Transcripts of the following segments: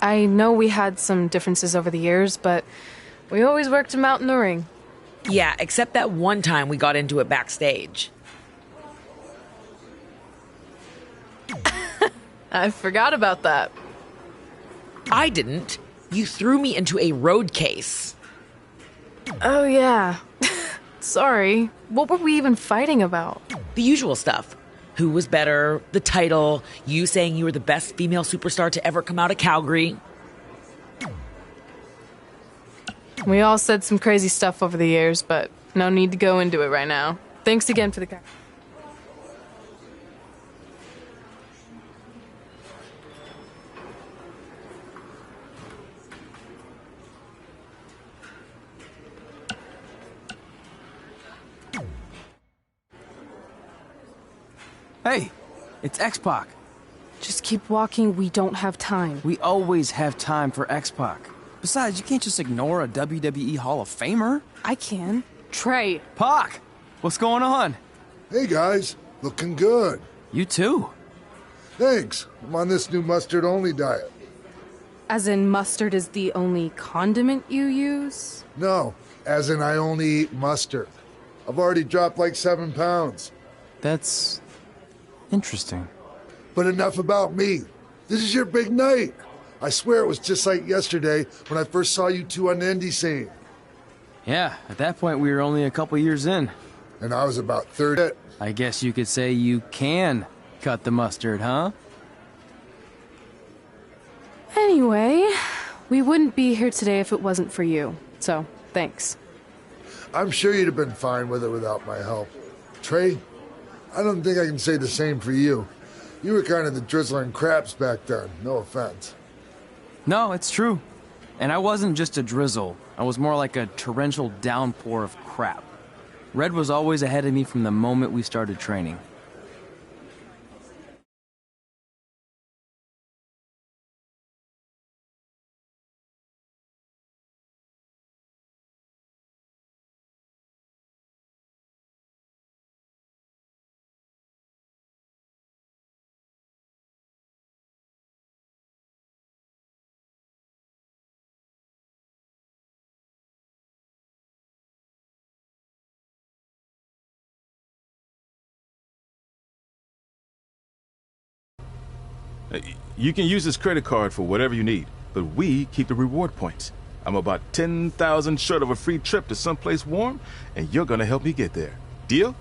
I know we had some differences over the years, but we always worked them out in the ring. Yeah, except that one time we got into it backstage. I forgot about that. I didn't. You threw me into a road case. Oh, yeah. Sorry. What were we even fighting about? The usual stuff. Who was better, the title, you saying you were the best female superstar to ever come out of Calgary. We all said some crazy stuff over the years, but no need to go into it right now. Thanks again for the... Hey, it's X-Pac. Just keep walking, we don't have time. We always have time for X-Pac. Besides, you can't just ignore a WWE Hall of Famer. I can. Trey. Pac, what's going on? Hey guys, looking good. You too. Thanks. I'm on this new mustard-only diet. As in mustard is the only condiment you use? No, as in I only eat mustard. I've already dropped like 7 pounds. That's interesting. But enough about me. This is your big night. I swear it was just like yesterday when I first saw you two on the indie scene. Yeah, at that point we were only a couple years in. And I was about 30. I guess you could say you can cut the mustard, huh? Anyway, we wouldn't be here today if it wasn't for you. So, thanks. I'm sure you'd have been fine with it without my help. Trey, I don't think I can say the same for you. You were kind of the drizzling craps back then, no offense. No, it's true. And I wasn't just a drizzle. I was more like a torrential downpour of crap. Red was always ahead of me from the moment we started training. You can use this credit card for whatever you need, but we keep the reward points. I'm about 10,000 short of a free trip to someplace warm, and you're gonna help me get there. Deal?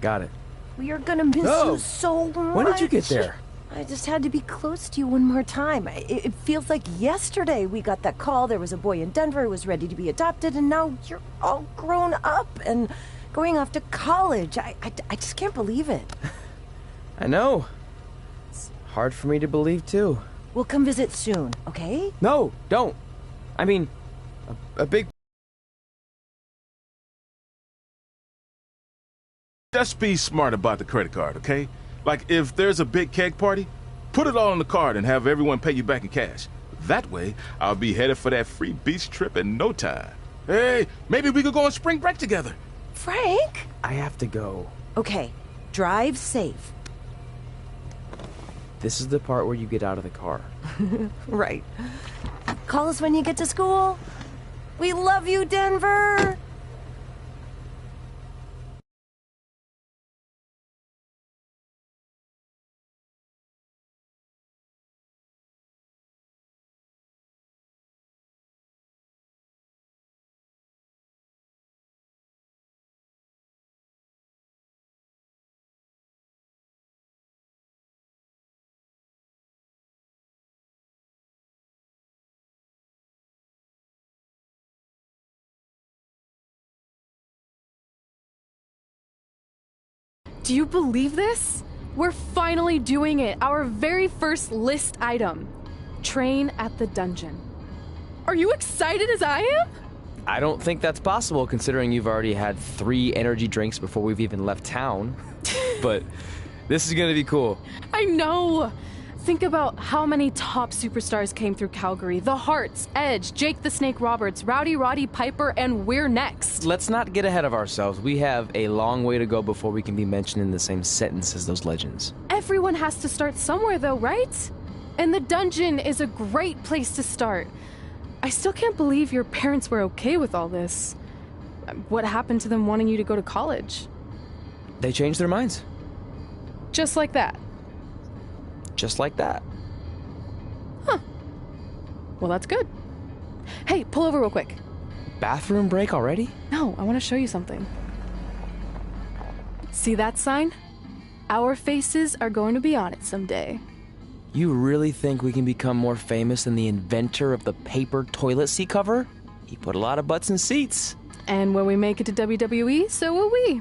Got it. We are gonna miss you so much. When did you get there? I just had to be close to you one more time. It feels like yesterday we got that call. There was a boy in Denver who was ready to be adopted, and now you're all grown up and going off to college. I just can't believe it. I know. It's hard for me to believe, too. We'll come visit soon, okay? No, don't. I mean, a big... Just be smart about the credit card, okay? Like, if there's a big keg party, put it all on the card and have everyone pay you back in cash. That way, I'll be headed for that free beach trip in no time. Hey, maybe we could go on spring break together. Frank? I have to go. Okay, drive safe. This is the part where you get out of the car. Right. Call us when you get to school. We love you, Denver! Do you believe this? We're finally doing it. Our very first list item. Train at the dungeon. Are you excited as I am? I don't think that's possible, considering you've already had 3 energy drinks before we've even left town. But this is gonna be cool. I know. Think about how many top superstars came through Calgary. The Hearts, Edge, Jake the Snake Roberts, Rowdy Roddy Piper, and we're next. Let's not get ahead of ourselves. We have a long way to go before we can be mentioned in the same sentence as those legends. Everyone has to start somewhere though, right? And the dungeon is a great place to start. I still can't believe your parents were okay with all this. What happened to them wanting you to go to college? They changed their minds. Just like that? Just like that. Well, that's good. Hey, pull over real quick. Bathroom break already? No, I want to show you something. See that sign? Our faces are going to be on it someday. You really think we can become more famous than the inventor of the paper toilet seat cover? He put a lot of butts in seats. And when we make it to WWE, so will we.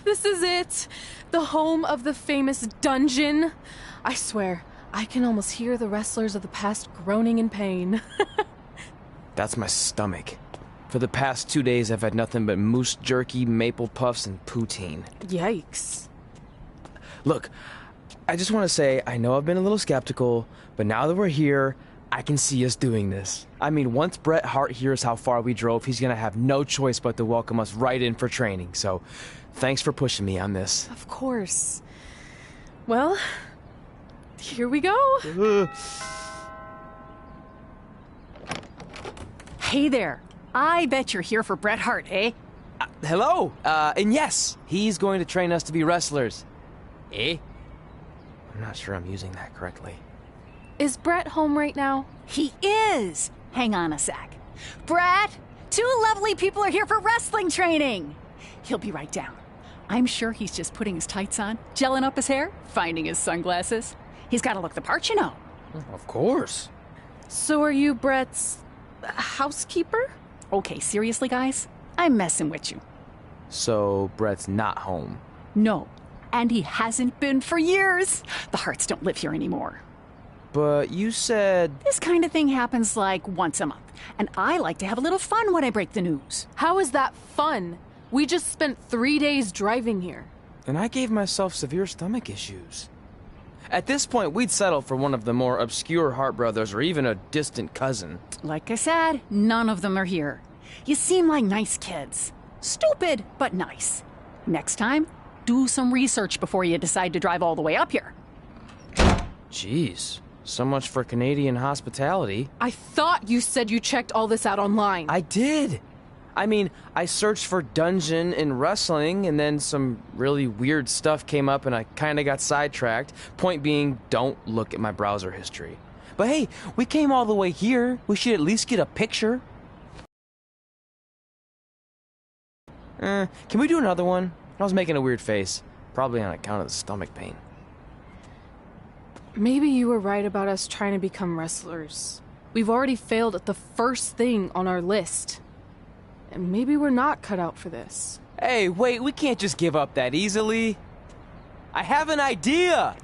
This is it. The home of the famous dungeon. I swear, I can almost hear the wrestlers of the past groaning in pain. That's my stomach. For the past 2 days, I've had nothing but moose jerky, maple puffs, and poutine. Yikes. Look, I just want to say, I know I've been a little skeptical, but now that we're here, I can see us doing this. I mean, once Bret Hart hears how far we drove, he's gonna have no choice but to welcome us right in for training. So, thanks for pushing me on this. Of course. Well, here we go. Hey there. I bet you're here for Bret Hart, eh? Hello, and yes, he's going to train us to be wrestlers. Eh? I'm not sure I'm using that correctly. Is Bret home right now? He is. Hang on a sec. Bret, 2 lovely people are here for wrestling training. He'll be right down. I'm sure he's just putting his tights on, gelling up his hair, finding his sunglasses. He's got to look the part, you know. Of course. So are you Bret's housekeeper? Okay, seriously, guys? I'm messing with you. So, Bret's not home. No, and he hasn't been for years. The Harts don't live here anymore. But you said... This kind of thing happens like once a month, and I like to have a little fun when I break the news. How is that fun? We just spent 3 days driving here. And I gave myself severe stomach issues. At this point, we'd settle for one of the more obscure Hart brothers or even a distant cousin. Like I said, none of them are here. You seem like nice kids. Stupid, but nice. Next time, do some research before you decide to drive all the way up here. Jeez, so much for Canadian hospitality. I thought you said you checked all this out online. I did. I mean, I searched for dungeon in wrestling, and then some really weird stuff came up, and I kind of got sidetracked. Point being, don't look at my browser history. But hey, we came all the way here. We should at least get a picture. Can we do another one? I was making a weird face. Probably on account of the stomach pain. Maybe you were right about us trying to become wrestlers. We've already failed at the first thing on our list. And maybe we're not cut out for this. Hey, wait, we can't just give up that easily. I have an idea!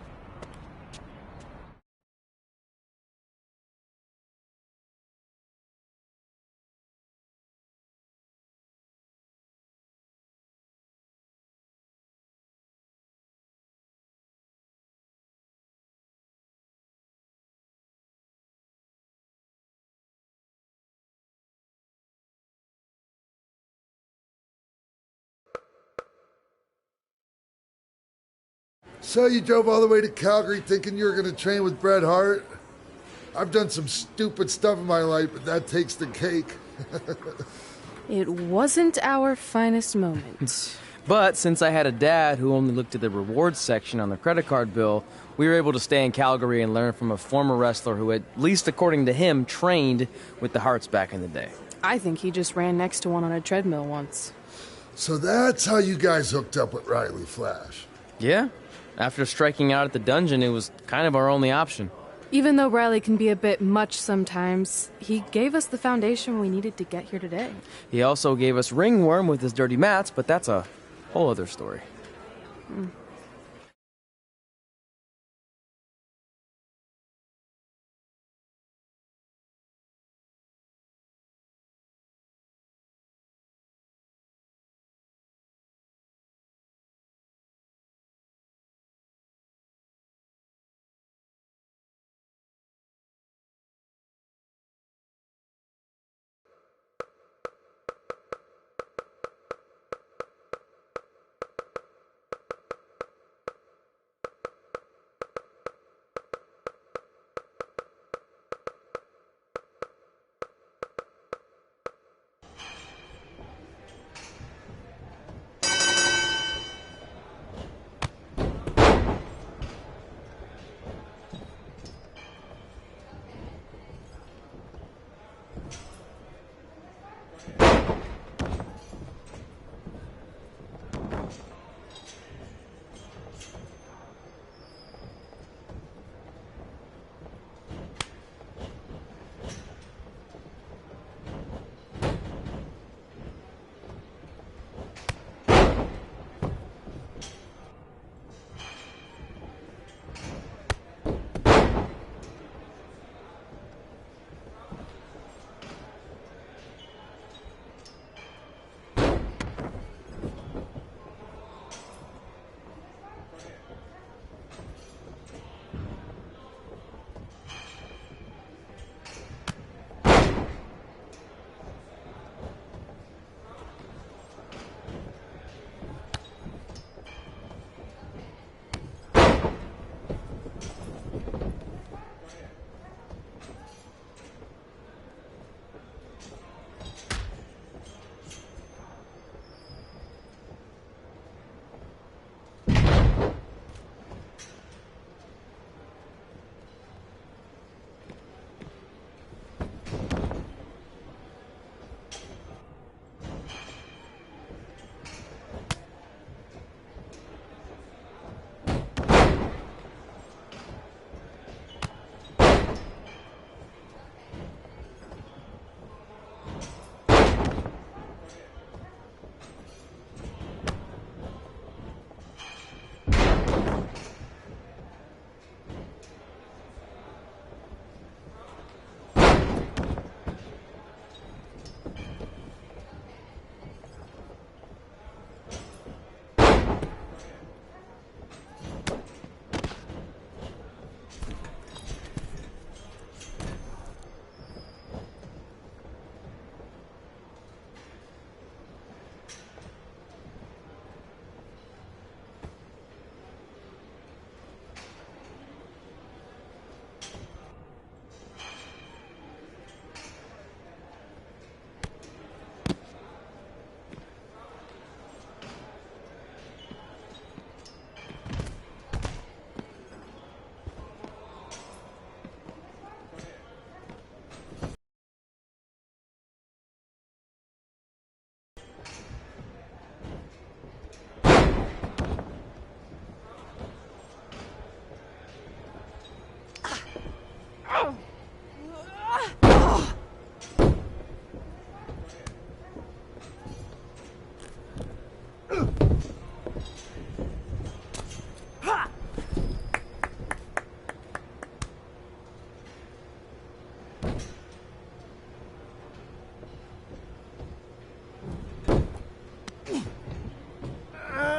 So you drove all the way to Calgary thinking you were going to train with Bret Hart? I've done some stupid stuff in my life, but that takes the cake. It wasn't our finest moment. But since I had a dad who only looked at the rewards section on the credit card bill, we were able to stay in Calgary and learn from a former wrestler who, at least according to him, trained with the Harts back in the day. I think he just ran next to one on a treadmill once. So that's how you guys hooked up with Riley Flash. Yeah. After striking out at the dungeon, it was kind of our only option. Even though Riley can be a bit much sometimes, he gave us the foundation we needed to get here today. He also gave us Ringworm with his dirty mats, but that's a whole other story.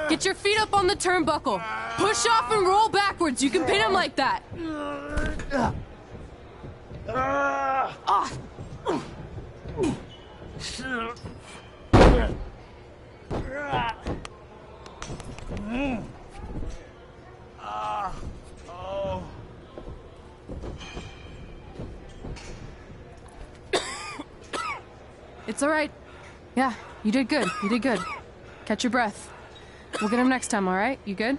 Get your feet up on the turnbuckle. Push off and roll backwards. You can pin him like that. It's all right. Yeah, you did good. You did good. Catch your breath. We'll get him next time, all right? You good?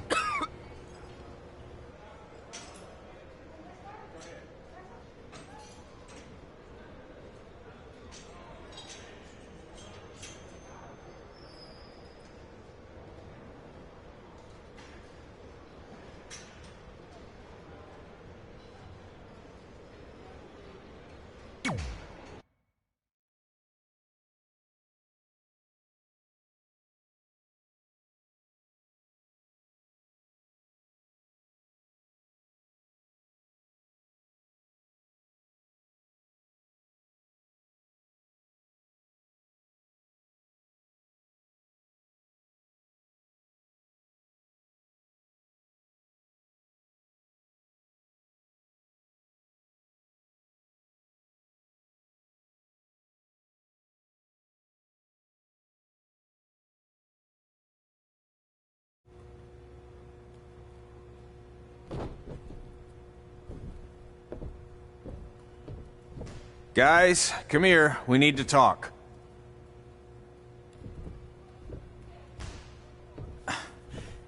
Guys, come here. We need to talk.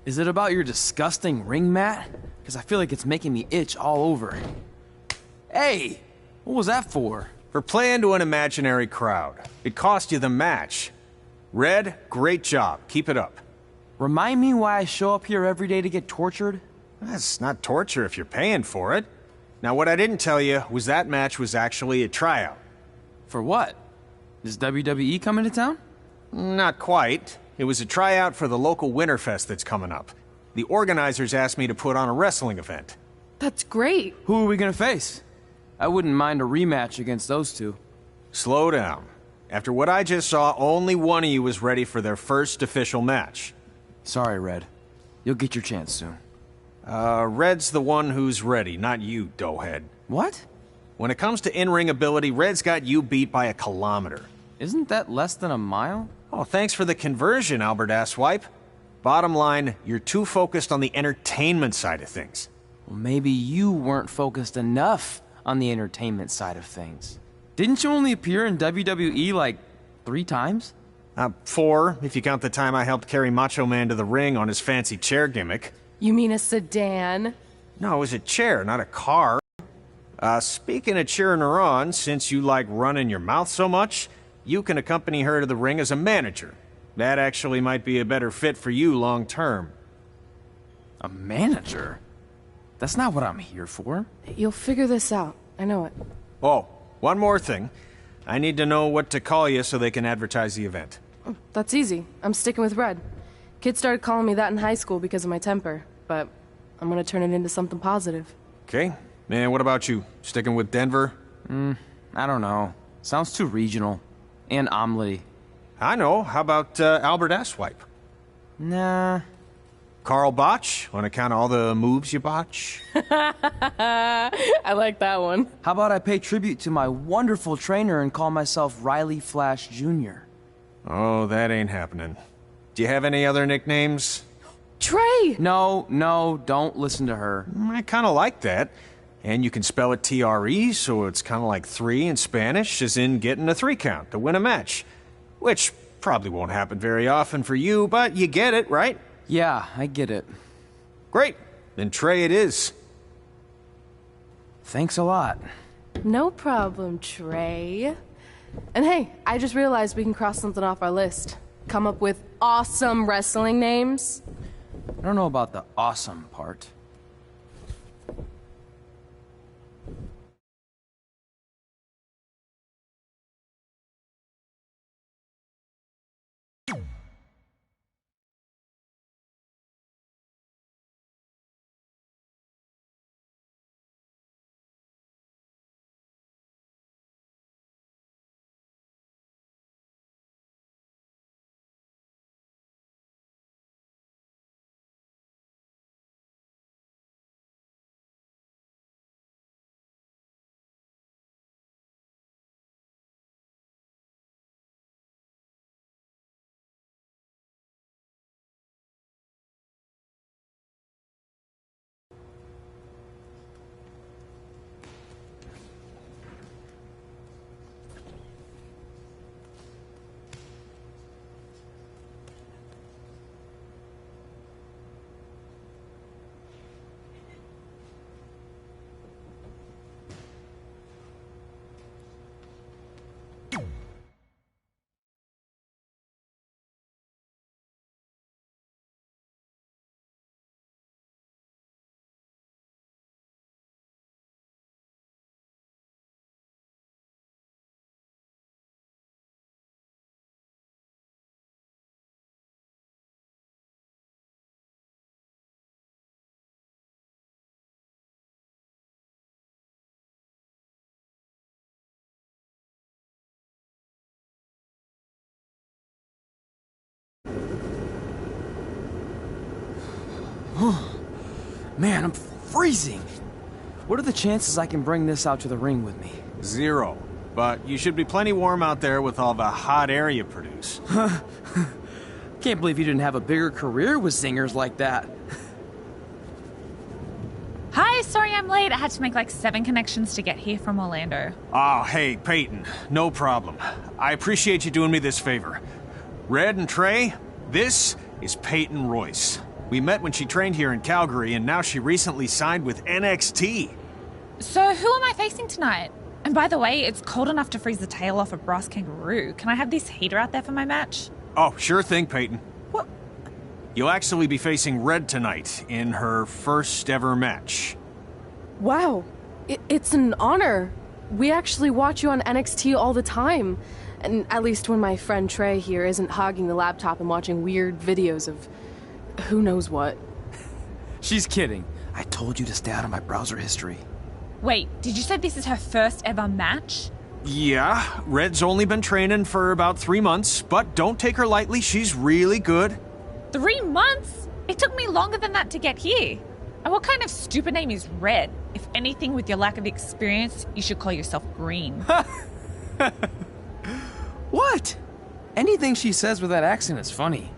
Is it about your disgusting ring mat? Because I feel like it's making me itch all over. Hey! What was that for? For playing to an imaginary crowd. It cost you the match. Red, great job. Keep it up. Remind me why I show up here every day to get tortured? That's not torture if you're paying for it. Now, what I didn't tell you was that match was actually a tryout. For what? Is WWE coming to town? Not quite. It was a tryout for the local Winterfest that's coming up. The organizers asked me to put on a wrestling event. That's great. Who are we gonna face? I wouldn't mind a rematch against those two. Slow down. After what I just saw, only one of you was ready for their first official match. Sorry, Red. You'll get your chance soon. Red's the one who's ready, not you, doughhead. What? When it comes to in-ring ability, Red's got you beat by a kilometer. Isn't that less than a mile? Oh, thanks for the conversion, Albert Asswipe. Bottom line, you're too focused on the entertainment side of things. Well, maybe you weren't focused enough on the entertainment side of things. Didn't you only appear in WWE like 3 times? 4, if you count the time I helped carry Macho Man to the ring on his fancy chair gimmick. You mean a sedan? No, it was a chair, not a car. Speaking of cheering her on, since you like running your mouth so much, you can accompany her to the ring as a manager. That actually might be a better fit for you long term. A manager? That's not what I'm here for. You'll figure this out. I know it. Oh, one more thing. I need to know what to call you so they can advertise the event. That's easy. I'm sticking with Red. Kids started calling me that in high school because of my temper, but I'm gonna turn it into something positive. Okay. And what about you? Sticking with Denver? I don't know. Sounds too regional. And omelette-y. I know. How about Albert Asswipe? Nah. Carl Botch, on account of all the moves you botch? I like that one. How about I pay tribute to my wonderful trainer and call myself Riley Flash Jr.? Oh, that ain't happening. Do you have any other nicknames? Trey! No, don't listen to her. I kind of like that. And you can spell it T-R-E, so it's kind of like 3 in Spanish, as in getting a 3 count to win a match. Which probably won't happen very often for you, but you get it, right? Yeah, I get it. Great. Then Trey it is. Thanks a lot. No problem, Trey. And hey, I just realized we can cross something off our list. Come up with awesome wrestling names. I don't know about the awesome part. Man, I'm freezing. What are the chances I can bring this out to the ring with me? 0. But you should be plenty warm out there with all the hot air you produce. Can't believe you didn't have a bigger career with singers like that. Hi, sorry I'm late. I had to make like 7 connections to get here from Orlando. Oh, hey, Peyton. No problem. I appreciate you doing me this favor. Red and Trey, this is Peyton Royce. We met when she trained here in Calgary, and now she recently signed with NXT. So who am I facing tonight? And by the way, it's cold enough to freeze the tail off a brass kangaroo. Can I have this heater out there for my match? Oh, sure thing, Peyton. What? You'll actually be facing Red tonight in her first ever match. Wow, it's an honor. We actually watch you on NXT all the time. And at least when my friend Trey here isn't hogging the laptop and watching weird videos of who knows what. She's kidding. I told you to stay out of my browser history. Wait, did you say this is her first ever match? Yeah, Red's only been training for about 3 months, but don't take her lightly, she's really good. 3 months? It took me longer than that to get here. And what kind of stupid name is Red? If anything, with your lack of experience, you should call yourself Green. What? Anything she says with that accent is funny.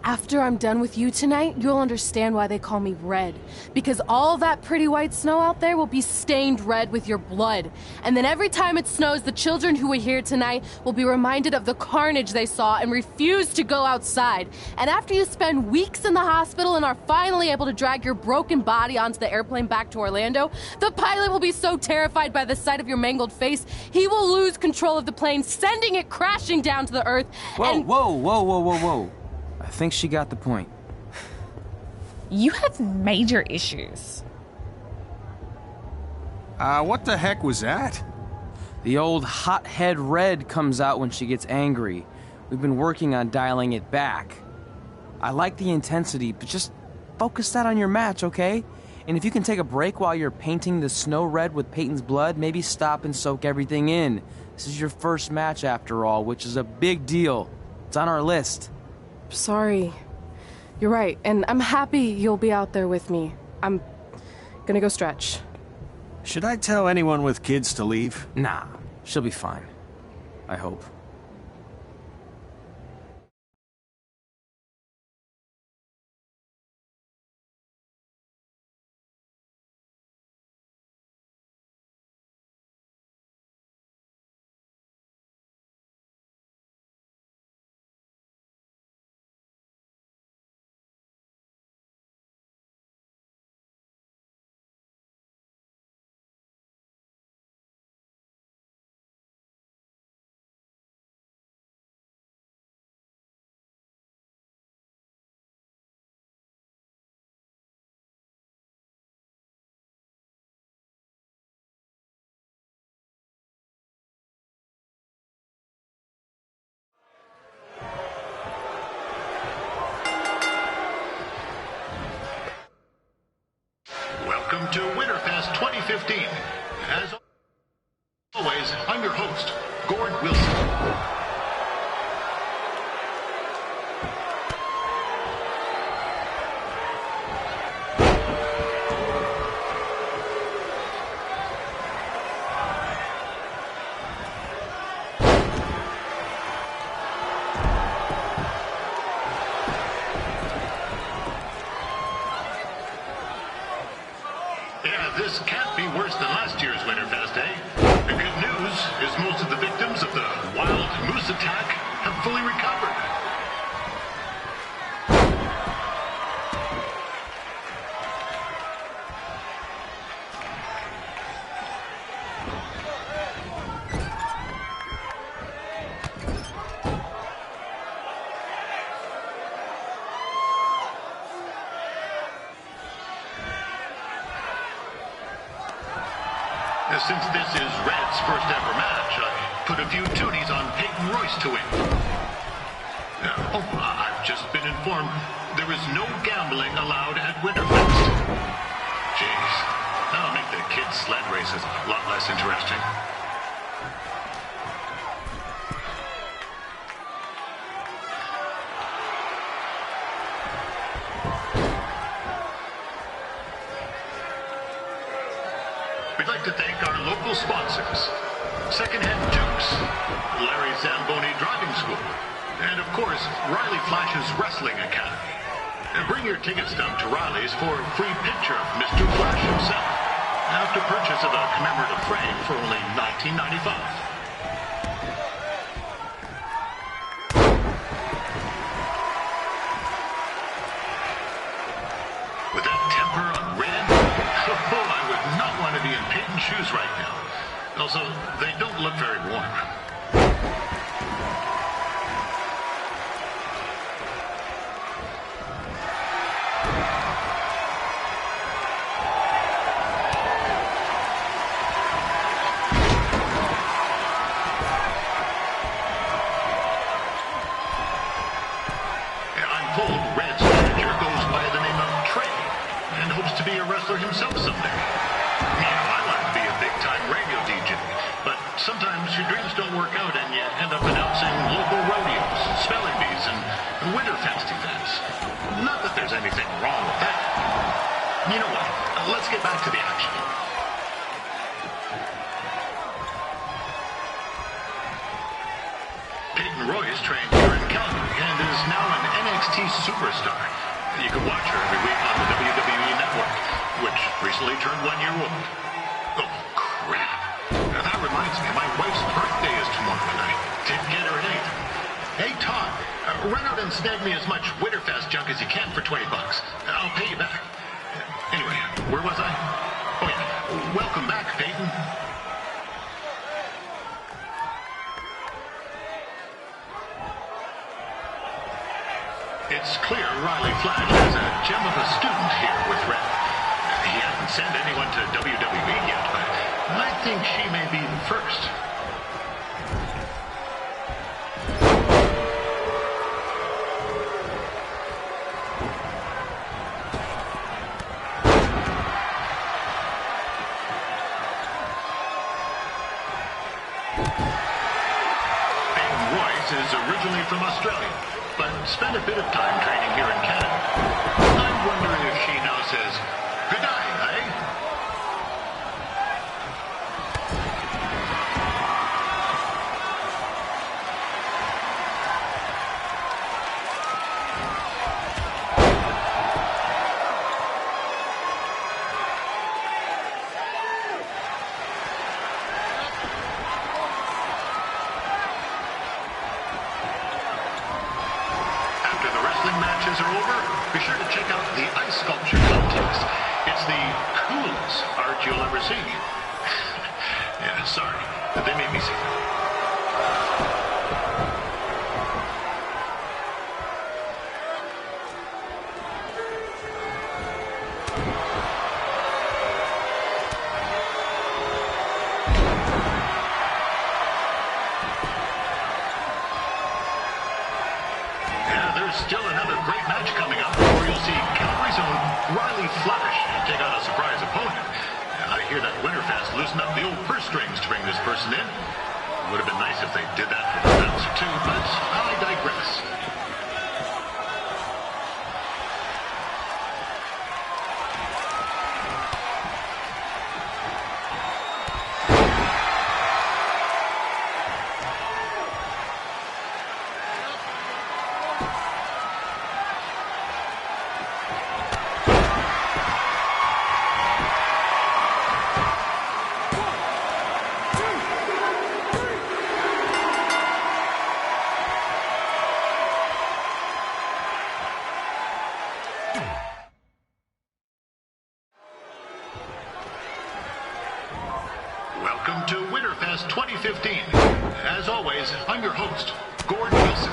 After I'm done with you tonight, you'll understand why they call me Red. Because all that pretty white snow out there will be stained red with your blood. And then every time it snows, the children who are here tonight will be reminded of the carnage they saw and refuse to go outside. And after you spend weeks in the hospital and are finally able to drag your broken body onto the airplane back to Orlando, the pilot will be so terrified by the sight of your mangled face, he will lose control of the plane, sending it crashing down to the earth. Whoa. I think she got the point. You have major issues. What the heck was that? The old hothead Red comes out when she gets angry. We've been working on dialing it back. I like the intensity, but just focus that on your match, okay? And if you can take a break while you're painting the snow red with Peyton's blood, maybe stop and soak everything in. This is your first match after all, which is a big deal. It's on our list. Sorry. You're right, and I'm happy you'll be out there with me. I'm gonna go stretch. Should I tell anyone with kids to leave? Nah, she'll be fine. I hope. Welcome to Winterfest 2015. As always, I'm your host, Gord Wilson. This can't be worse than last year's Winterfest, eh? The good news is most of the victims of the wild moose attack have fully recovered. Since this is Red's first ever match, I put a few toonies on Peyton Royce to win. I've just been informed there is no gambling allowed at Winterfest. Jeez, that'll make the kids' sled races a lot less interesting. sponsors: Secondhand Dukes, Larry Zamboni Driving School, and of course, Riley Flash's Wrestling Academy. And bring your ticket stub to Riley's for a free picture of Mr. Flash himself, after purchase of a commemorative frame for only $19.95. With that temper on Red, I would not want to be in Peyton's shoes right now. Also, they don't look very warm. I'm told Red's manager goes by the name of Trey and hopes to be a wrestler himself someday. You know, I like to be a big-time radio DJ, but sometimes your dreams don't work out and you end up announcing local rodeos, spelling bees, and Winterfest events. Not that there's anything wrong with that. You know what? Let's get back to the action. Peyton Royce trained here in Calgary and is now an NXT superstar. You can watch her every week on the WWE Network, which recently turned 1 year old. Oh, crap. That reminds me, my wife's birthday is tomorrow and I didn't get her anything. Hey, Todd, run out and snag me as much Winterfest junk as you can for $20. I'll pay you back. Anyway, where was I? Oh, yeah. Welcome back, Peyton. It's clear Riley Flash is a gem of a student here with Red. He hasn't sent anyone to WWE yet, but I think she may be the first. Peyton Royce is originally from Australia, but spent a bit of time training here in Canada. I'm wondering if she now says, good night, eh? Matches are over, be sure to check out the ice sculpture contest. It's the coolest art you'll ever see. Yeah, sorry, they made me see that. Still another great match coming up, where you'll see Calgary's own Riley Flash take on a surprise opponent. I hear that Winterfest loosened up the old purse strings to bring this person in. Would have been nice if they did that for the bouncer too, but I digress. Welcome to Winterfest 2015. As always, I'm your host, Gordon Wilson.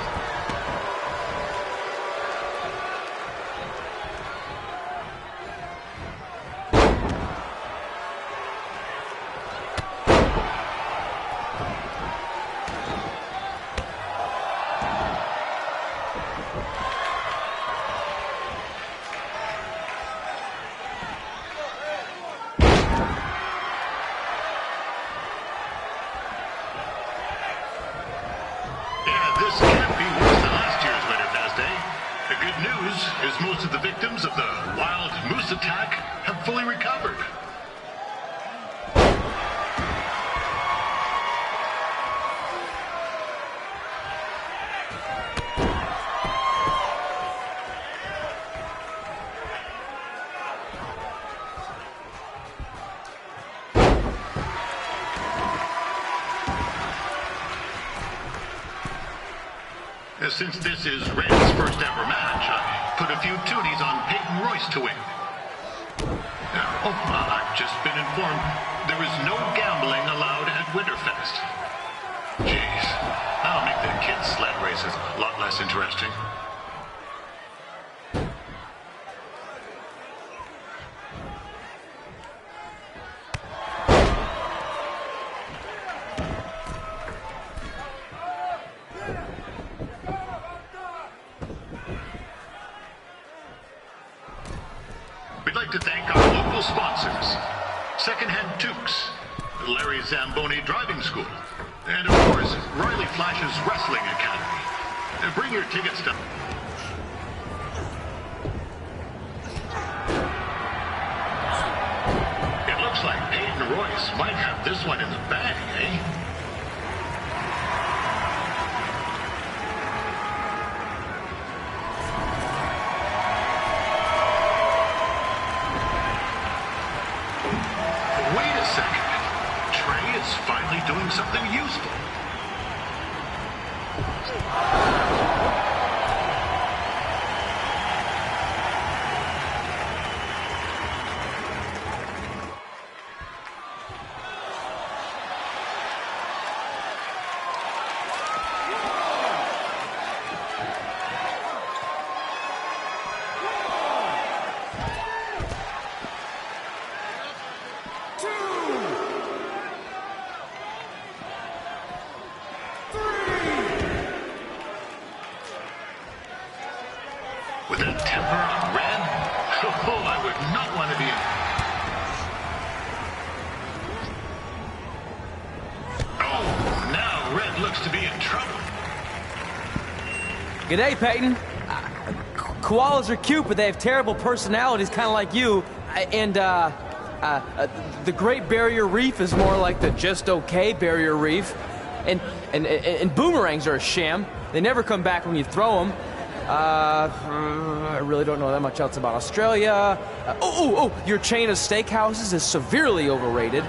This can't be worse than last year's Winterfest, eh? The good news is most of the victims of the wild moose attack have fully recovered. Since this is Red's first ever match, I put a few toonies on Peyton Royce to win. I've just been informed there is no gambling allowed at Winterfest. Jeez, that'll make the kids' sled races a lot less interesting. We'd like to thank our local sponsors, Secondhand Tukes, Larry Zamboni Driving School, and of course, Riley Flash's Wrestling Academy. Bring your tickets to... It looks like Peyton Royce might have this one in the bag, eh? Finally doing something useful. With that temper on Red, oh, I would not want to be in. Oh, now Red looks to be in trouble. G'day, Peyton. Koalas are cute, but they have terrible personalities, kind of like you. And, the Great Barrier Reef is more like the just okay Barrier Reef. And boomerangs are a sham. They never come back when you throw them. I really don't know that much else about Australia. Your chain of steakhouses is severely overrated.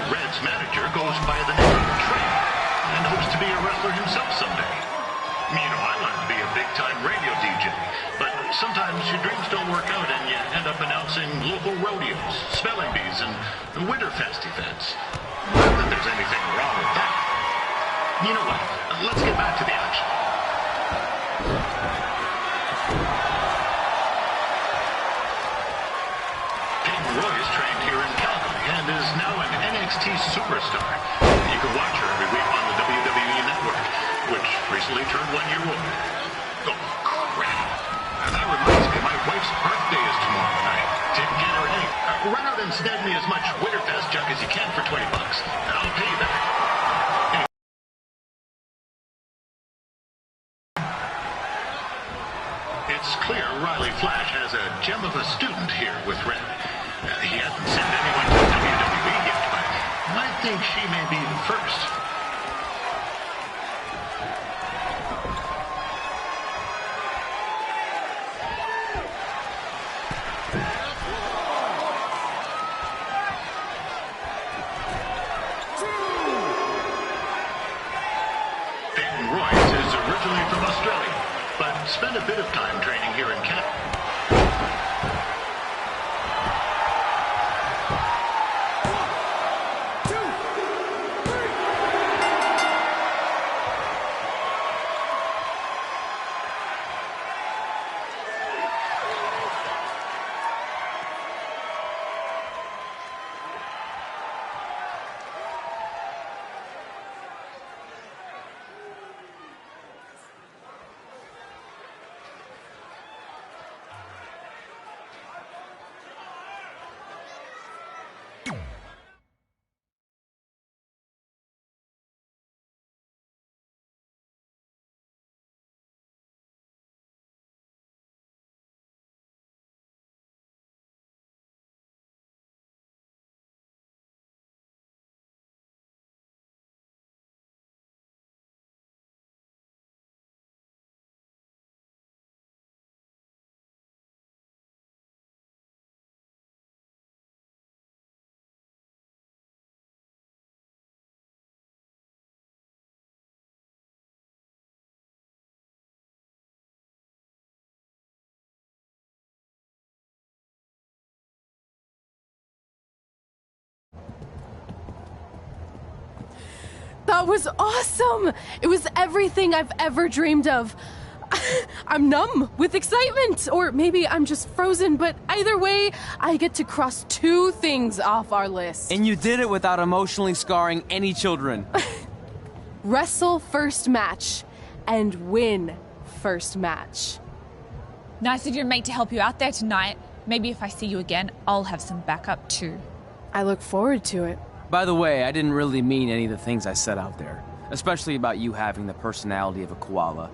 Red's manager goes by the name of Trey and hopes to be a wrestler himself someday. You know, I wanted to be a big-time radio DJ, but sometimes your dreams don't work out and you end up announcing local rodeos, spelling bees, and Winterfest events. Not that there's anything wrong with that. You know what? Let's get back to the action. Peyton Royce trained here in Calgary and is now an NXT superstar. You can watch her every week on the WWE Network, which recently turned 1 year old. Oh, crap. That reminds me, my wife's birthday is tomorrow, and I didn't get her any. Run out and snag me as much Winterfest junk as you can for $20, and I'll pay you back. It's clear Riley Flash has a gem of a student here with Red. He hasn't sent anyone to WWE yet, but I think she may be the first. Peyton Royce is originally from Australia, but spent a bit of time training here in Canada. That was awesome! It was everything I've ever dreamed of. I'm numb with excitement, or maybe I'm just frozen, but either way, I get to cross 2 things off our list. And you did it without emotionally scarring any children. Wrestle first match and win first match. Nice of your mate to help you out there tonight. Maybe if I see you again, I'll have some backup too. I look forward to it. By the way, I didn't really mean any of the things I said out there, especially about you having the personality of a koala.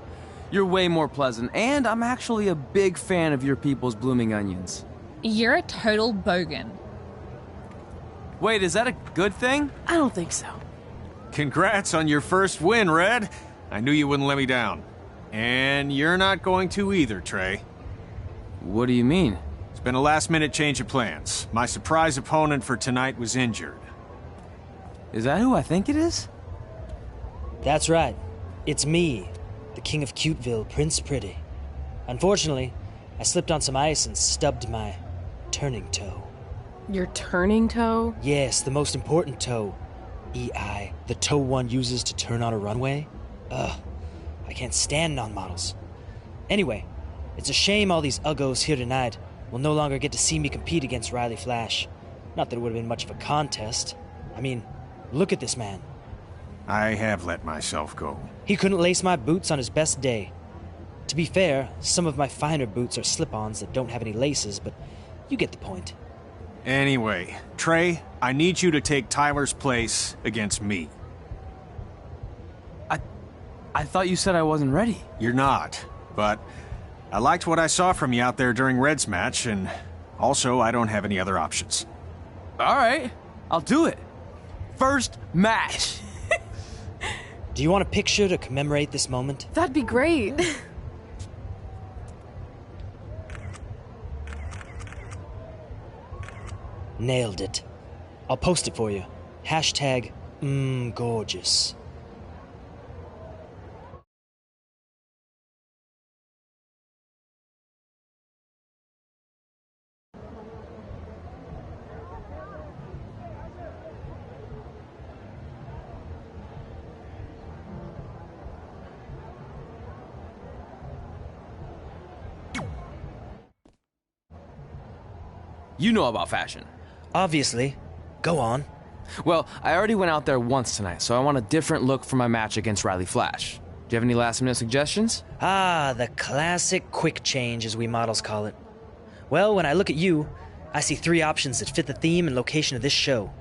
You're way more pleasant, and I'm actually a big fan of your people's blooming onions. You're a total bogan. Wait, is that a good thing? I don't think so. Congrats on your first win, Red. I knew you wouldn't let me down. And you're not going to either, Trey. What do you mean? It's been a last-minute change of plans. My surprise opponent for tonight was injured. Is that who I think it is? That's right. It's me, the King of Cuteville, Prince Pretty. Unfortunately, I slipped on some ice and stubbed my turning toe. Your turning toe? Yes, the most important toe. EI, the toe one uses to turn on a runway. Ugh, I can't stand non-models. Anyway, it's a shame all these uggos here tonight will no longer get to see me compete against Riley Flash. Not that it would have been much of a contest. I mean, look at this man. I have let myself go. He couldn't lace my boots on his best day. To be fair, some of my finer boots are slip-ons that don't have any laces, but you get the point. Anyway, Trey, I need you to take Tyler's place against me. I thought you said I wasn't ready. You're not, but I liked what I saw from you out there during Red's match, and also I don't have any other options. All right, I'll do it. First match. Do you want a picture to commemorate this moment? That'd be great. Nailed it. I'll post it for you. Hashtag gorgeous. You know about fashion. Obviously. Go on. Well, I already went out there once tonight, so I want a different look for my match against Riley Flash. Do you have any last-minute suggestions? Ah, the classic quick change, as we models call it. Well, when I look at you, I see 3 options that fit the theme and location of this show.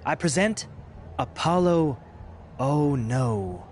I present Apollo Oh No.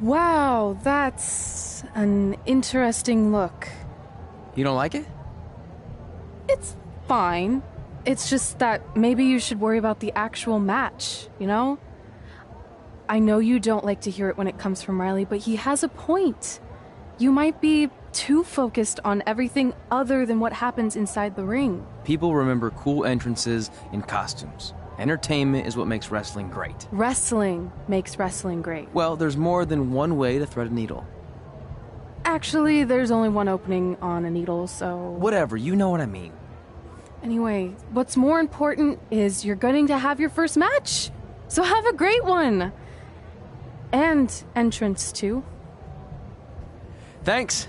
Wow, that's an interesting look. You don't like it? It's fine. It's just that maybe you should worry about the actual match, you know? I know you don't like to hear it when it comes from Riley, but he has a point. You might be too focused on everything other than what happens inside the ring. People remember cool entrances and costumes. Entertainment is what makes wrestling great. Wrestling makes wrestling great. Well, there's more than one way to thread a needle. Actually, there's only one opening on a needle, so... Whatever, you know what I mean. Anyway, what's more important is you're going to have your first match. So have a great one. And entrance, too. Thanks.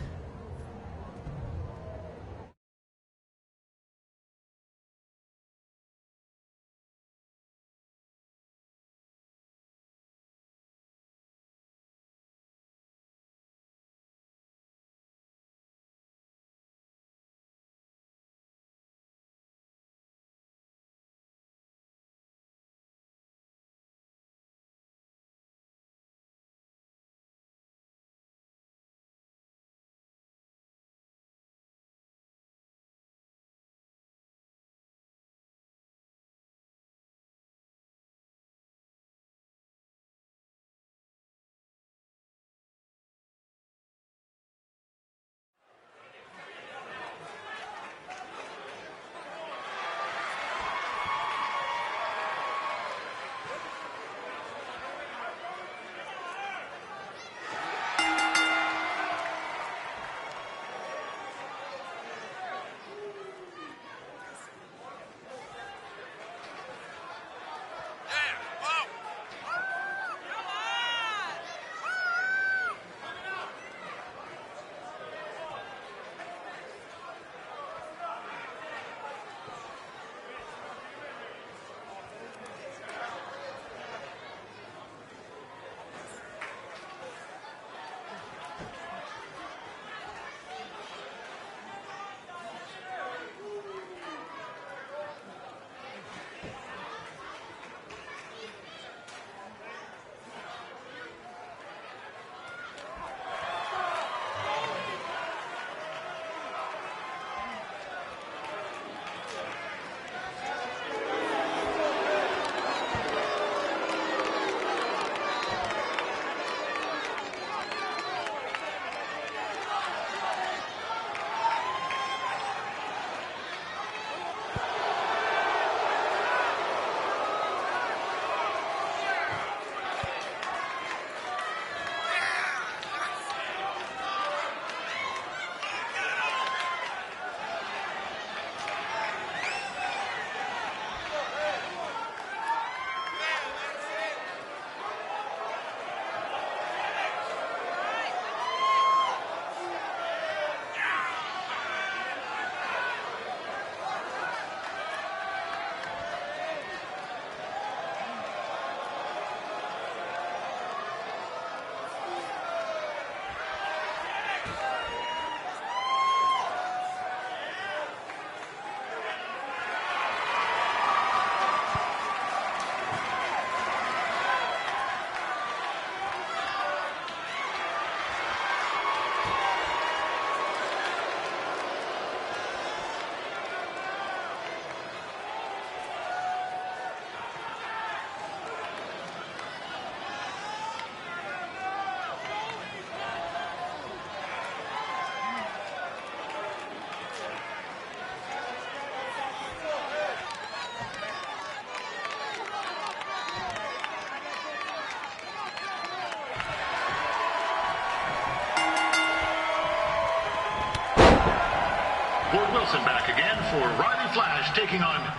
Ward Wilson back again for Riley Flash taking on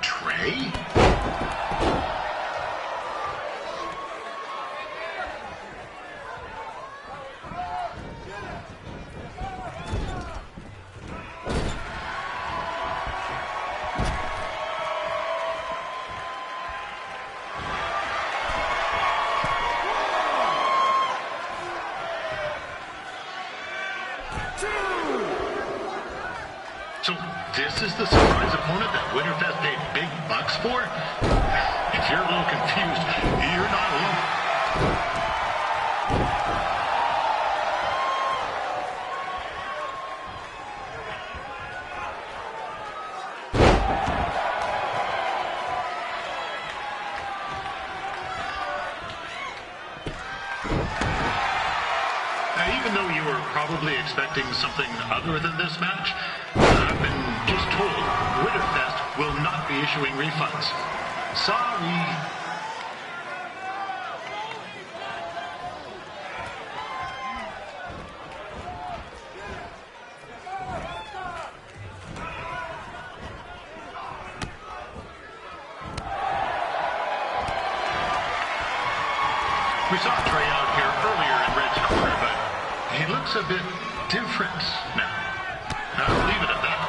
Trey. So this is the surprise opponent that Winterfest paid big bucks for? If you're a little confused, you're not alone. Now, even though you were probably expecting something other than this match, I've been just told Winterfest will not be issuing refunds. Sorry. We saw Trey out here earlier in Red's corner, but he looks a bit different now. I'll leave it at that.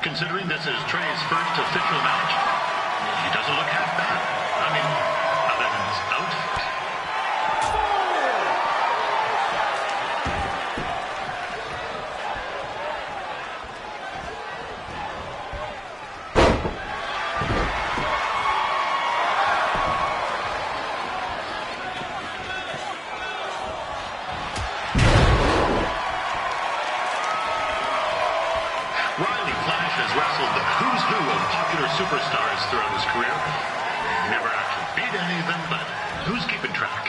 Considering this is Trey's first official match, he doesn't look half bad. I mean, other than his outfit. Superstars throughout his career. Never actually beat any of them, but who's keeping track?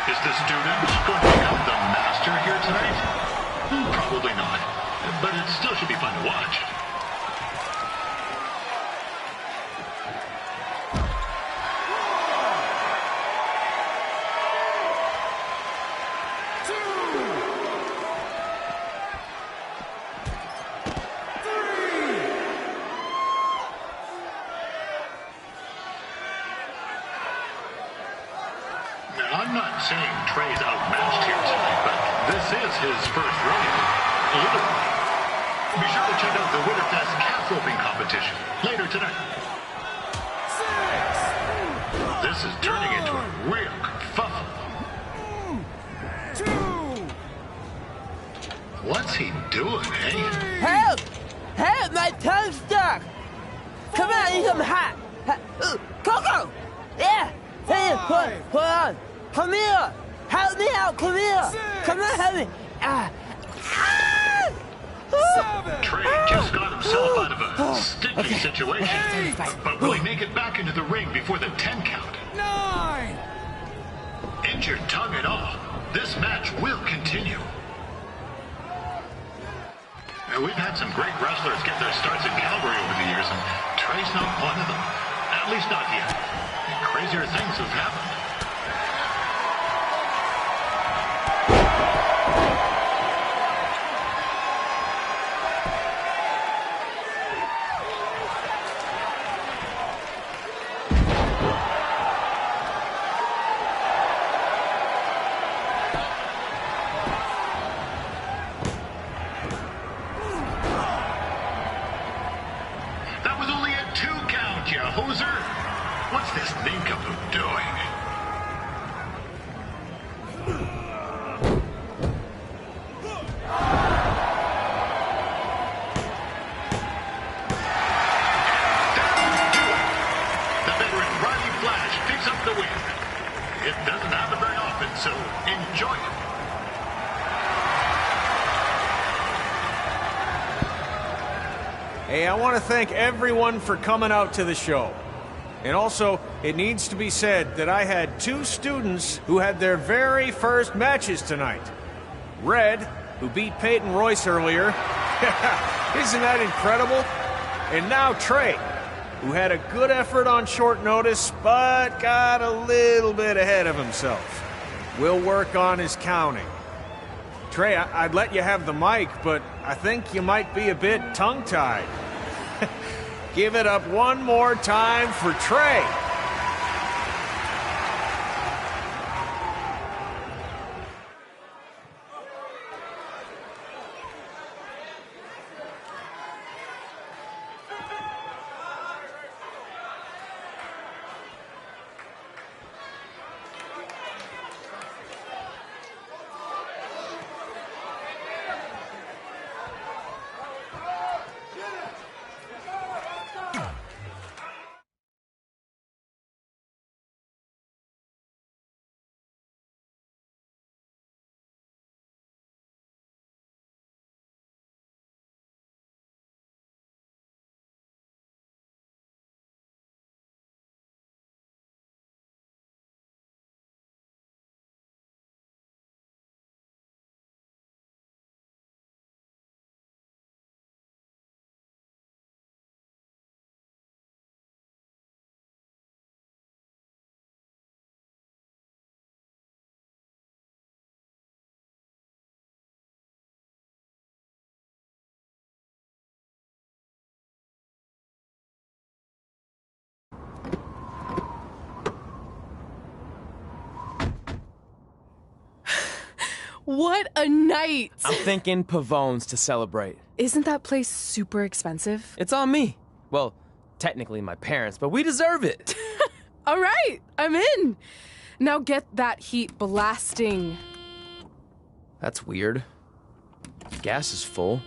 Is the student going to become the master here tonight? Probably not, but it still should be fun to watch. I'm not saying Trey's outmatched here tonight, but this is his first rodeo. Literally. Be sure to check out the Winterfest calf roping competition later tonight. This is turning into a real kerfuffle. What's he doing, eh? Help! Help! My tongue's stuck! Come on, I need some hot! Coco! Yeah! Hey, hold on! Come here! Help me out! Come here! Come on, help me! Trey just got himself out of a sticky situation. But will he make it back into the ring before the 10 count? 9! Injured tongue and all, this match will continue. We've had some great wrestlers get their starts in Calgary over the years, and Trey's not one of them. At least not yet. And crazier things have happened. What's this nincompoop doing? The veteran Roddy Flash picks up the win. It doesn't happen very often, so enjoy it. Hey, I want to thank everyone for coming out to the show. And also, it needs to be said that I had 2 students who had their very first matches tonight. Red, who beat Peyton Royce earlier. Isn't that incredible? And now Trey, who had a good effort on short notice, but got a little bit ahead of himself. We'll work on his counting. Trey, I'd let you have the mic, but I think you might be a bit tongue-tied. Give it up one more time for Trey. What a night! I'm thinking Pavone's to celebrate. Isn't that place super expensive? It's on me. Well, technically my parents, but we deserve it. All right, I'm in. Now get that heat blasting. That's weird. Gas is full.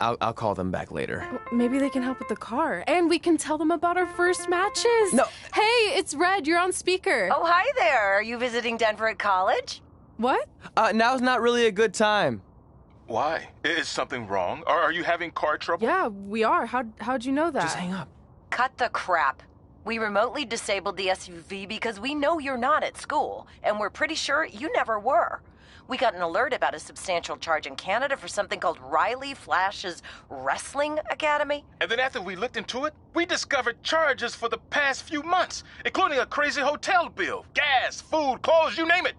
I'll call them back later. Maybe they can help with the car. And we can tell them about our first matches. No. Hey, it's Red. You're on speaker. Oh, hi there. Are you visiting Denver at college? What? Now's not really a good time. Why? Is something wrong? Or are you having car trouble? Yeah, we are. How'd you know that? Just hang up. Cut the crap. We remotely disabled the SUV because we know you're not at school, and we're pretty sure you never were. We got an alert about a substantial charge in Canada for something called Riley Flash's Wrestling Academy. And then after we looked into it, we discovered charges for the past few months, including a crazy hotel bill, gas, food, clothes, you name it.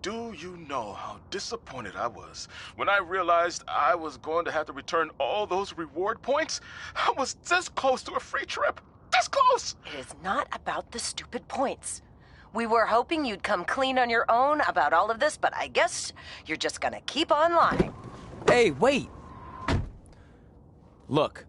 Do you know how disappointed I was when I realized I was going to have to return all those reward points? I was this close to a free trip. This close! It is not about the stupid points. We were hoping you'd come clean on your own about all of this, but I guess you're just gonna keep on lying. Hey, wait! Look,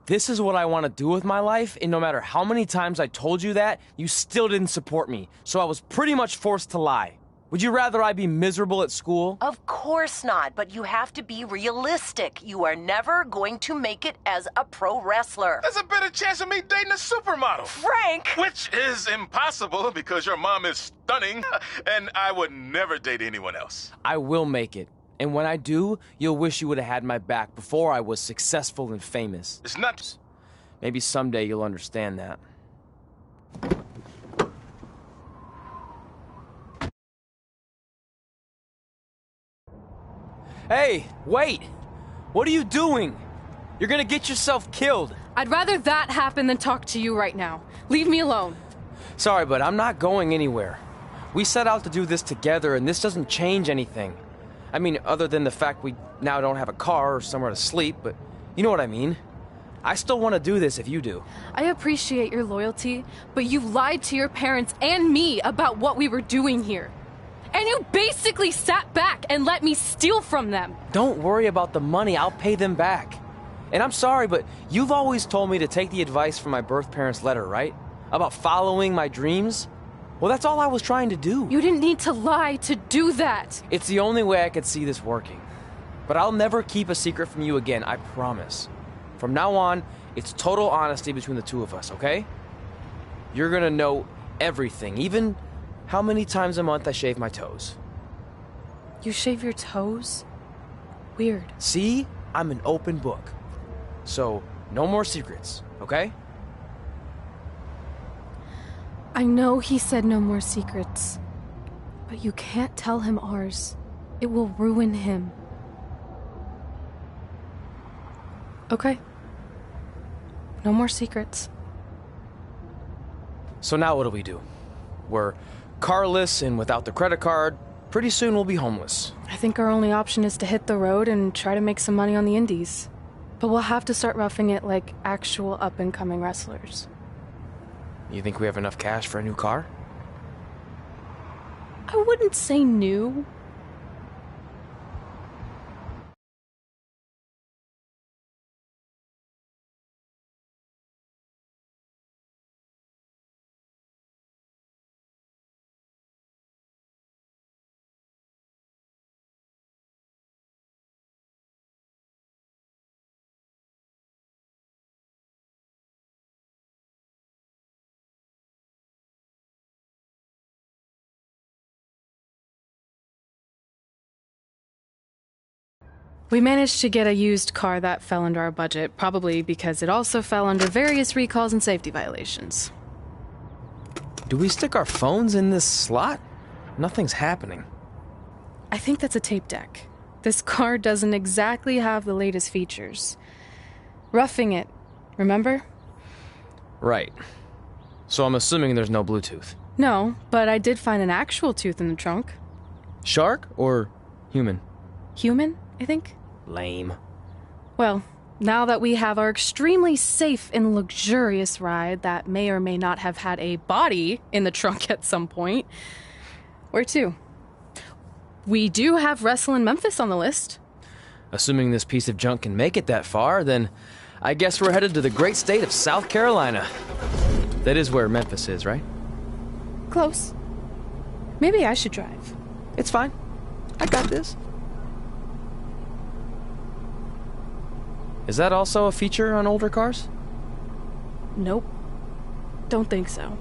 this is what I want to do with my life, and no matter how many times I told you that, you still didn't support me, so I was pretty much forced to lie. Would you rather I be miserable at school? Of course not, but you have to be realistic. You are never going to make it as a pro wrestler. There's a better chance of me dating a supermodel. Frank! Which is impossible because your mom is stunning, and I would never date anyone else. I will make it. And when I do, you'll wish you would have had my back before I was successful and famous. It's not... Maybe someday you'll understand that. Hey, wait! What are you doing? You're gonna get yourself killed. I'd rather that happen than talk to you right now. Leave me alone. Sorry, but I'm not going anywhere. We set out to do this together, and this doesn't change anything. I mean, other than the fact we now don't have a car or somewhere to sleep, but you know what I mean. I still want to do this if you do. I appreciate your loyalty, but you lied to your parents and me about what we were doing here. And you basically sat back and let me steal from them. Don't worry about the money, I'll pay them back. And I'm sorry, but you've always told me to take the advice from my birth parents' letter, right? About following my dreams? Well, that's all I was trying to do. You didn't need to lie to do that. It's the only way I could see this working. But I'll never keep a secret from you again, I promise. From now on, it's total honesty between the two of us, okay? You're gonna know everything, even how many times a month I shave my toes. You shave your toes? Weird. See? I'm an open book. So, no more secrets, okay? I know he said no more secrets, but you can't tell him ours. It will ruin him. Okay. No more secrets. So now what do? We're carless and without the credit card. Pretty soon we'll be homeless. I think our only option is to hit the road and try to make some money on the indies. But we'll have to start roughing it like actual up-and-coming wrestlers. You think we have enough cash for a new car? I wouldn't say new. We managed to get a used car that fell under our budget, probably because it also fell under various recalls and safety violations. Do we stick our phones in this slot? Nothing's happening. I think that's a tape deck. This car doesn't exactly have the latest features. Roughing it, remember? Right. So I'm assuming there's no Bluetooth. No, but I did find an actual tooth in the trunk. Shark or human? Human, I think. Lame. Well, now that we have our extremely safe and luxurious ride that may or may not have had a body in the trunk at some point, where to? We do have Wrestle in Memphis on the list. Assuming this piece of junk can make it that far, then I guess we're headed to the great state of South Carolina. That is where Memphis is, right? Close. Maybe I should drive. It's fine. I got this. Is that also a feature on older cars? Nope. Don't think so.